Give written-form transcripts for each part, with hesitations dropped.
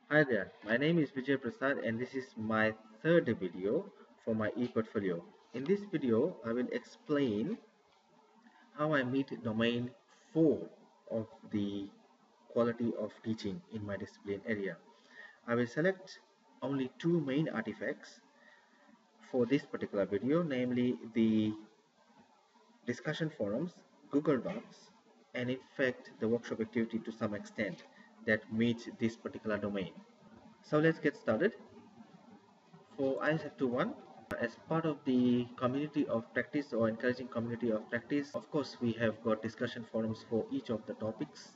Hi there, my name is Vijay Prasad and this is my third video for my e-portfolio. In this video, I will explain how I meet domain 4 of the quality of teaching in my discipline area. I will select only two main artifacts for this particular video, namely the discussion forums, Google Docs, and in fact the workshop activity to some extent that meets this particular domain. So let's get started. For IS-F21, as part of the community of practice or encouraging community of practice, of course, we have got discussion forums for each of the topics.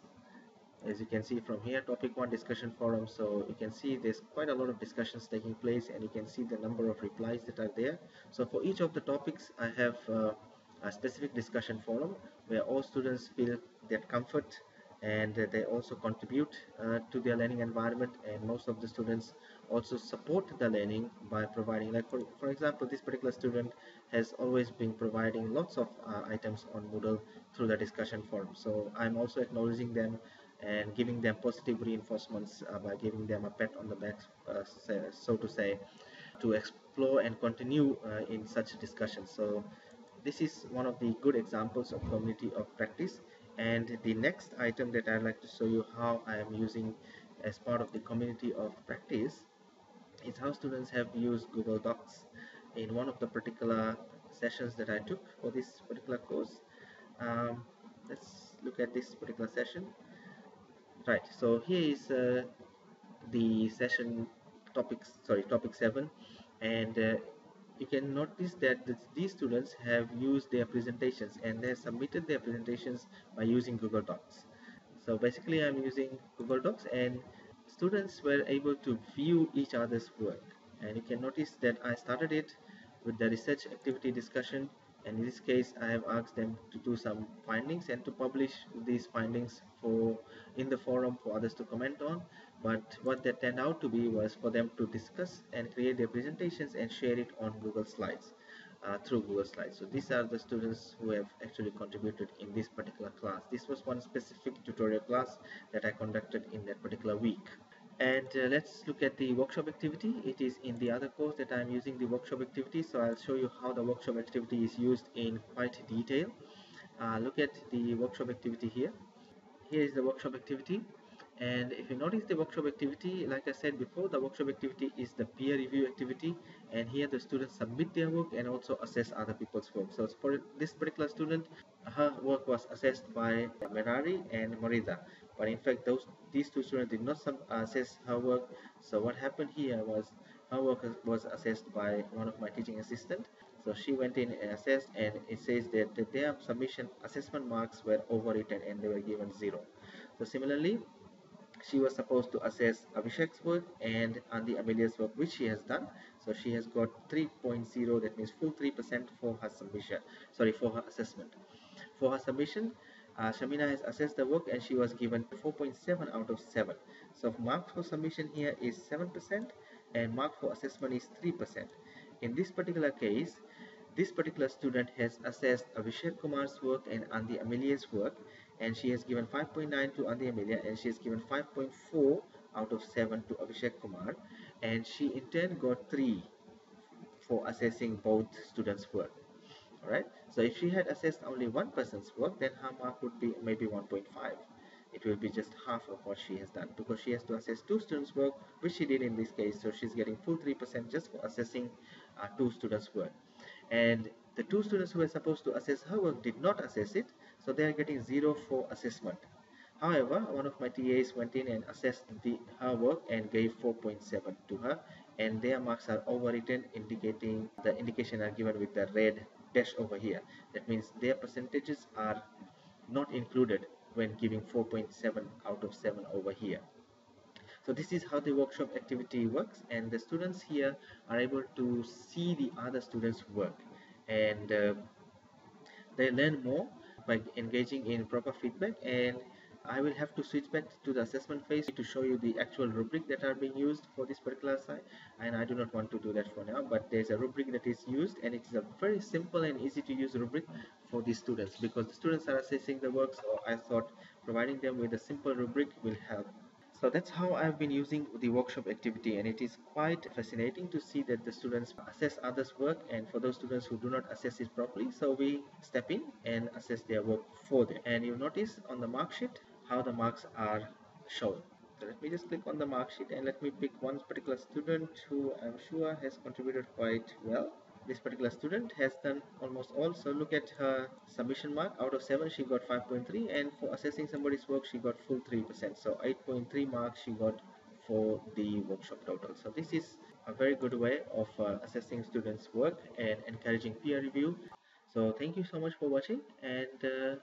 As you can see from here, topic 1 discussion forum. So you can see there's quite a lot of discussions taking place, and you can see the number of replies that are there. So for each of the topics, I have a specific discussion forum where all students feel that comfort, and they also contribute to their learning environment, and most of the students also support the learning by providing, like for example, this particular student has always been providing lots of items on Moodle through the discussion forum. So I'm also acknowledging them and giving them positive reinforcements by giving them a pat on the back, so to say, to explore and continue in such discussions. So this is one of the good examples of community of practice. And the next item that I'd like to show you how I am using as part of the community of practice is how students have used Google Docs in one of the particular sessions that I took for this particular course. Let's look at this particular session. Right, so here is the session topic 7, and you can notice that these students have used their presentations and they submitted their presentations by using Google Docs. So basically I'm using Google Docs, and students were able to view each other's work, and you can notice that I started it with the research activity discussion, and in this case I have asked them to do some findings and to publish these findings for in the forum for others to comment on. But what that turned out to be was for them to discuss and create their presentations and share it on Google Slides, through Google Slides. So these are the students who have actually contributed in this particular class. This was one specific tutorial class that I conducted in that particular week. And let's look at the workshop activity. It is in the other course that I'm using the workshop activity, so I'll show you how the workshop activity is used in quite detail. Look at the workshop activity here. Here is the workshop activity, and if you notice the workshop activity, like I said before, the workshop activity is the peer review activity, and here the students submit their work and also assess other people's work. So for this particular student, her work was assessed by Merari and Marida, but in fact these two students did not assess her work. So what happened here was her work was assessed by one of my teaching assistant. So she went in and assessed, and it says that their submission assessment marks were overwritten and they were given 0. So similarly, she was supposed to assess Abhishek's work and Andi Amelia's work, which she has done. So she has got 3.0, that means full 3% for her submission, sorry, for her assessment. For her submission, Shamina has assessed the work and she was given 4.7 out of 7. So mark for submission here is 7% and mark for assessment is 3%. In this particular case, this particular student has assessed Abhishek Kumar's work and Andi Amelia's work, and she has given 5.9 to Andi Amelia, and she has given 5.4 out of 7 to Abhishek Kumar, and she in turn got 3 for assessing both students' work. Alright, so if she had assessed only one person's work, then her mark would be maybe 1.5. It will be just half of what she has done, because she has to assess two students' work, which she did in this case. So she's getting full 3% just for assessing two students' work. And the two students who were supposed to assess her work did not assess it, so they are getting 0 for assessment. However, one of my TAs went in and assessed her work and gave 4.7 to her, and their marks are overwritten, indicating the indication are given with the red dash over here. That means their percentages are not included when giving 4.7 out of 7 over here. So this is how the workshop activity works, and the students here are able to see the other students work, and they learn more by engaging in proper feedback. And I will have to switch back to the assessment phase to show you the actual rubric that are being used for this particular site, and I do not want to do that for now, but there's a rubric that is used, and it is a very simple and easy to use rubric for the students, because the students are assessing the work. So I thought providing them with a simple rubric will help. So that's how I've been using the workshop activity, and it is quite fascinating to see that the students assess others' work, and for those students who do not assess it properly, so we step in and assess their work for them. And you notice on the mark sheet how the marks are shown. So let me just click on the mark sheet and let me pick one particular student who I'm sure has contributed quite well. This particular student has done almost all. So look at her submission mark. Out of 7 she got 5.3, and for assessing somebody's work she got full 3%. So 8.3 marks she got for the workshop total. So this is a very good way of assessing students' work and encouraging peer review. So thank you so much for watching, and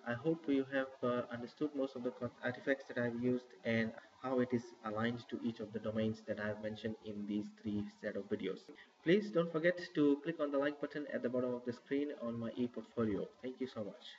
I hope you have understood most of the artifacts that I've used and how it is aligned to each of the domains that I've mentioned in these three set of videos. Please don't forget to click on the like button at the bottom of the screen on my e-portfolio. Thank you so much.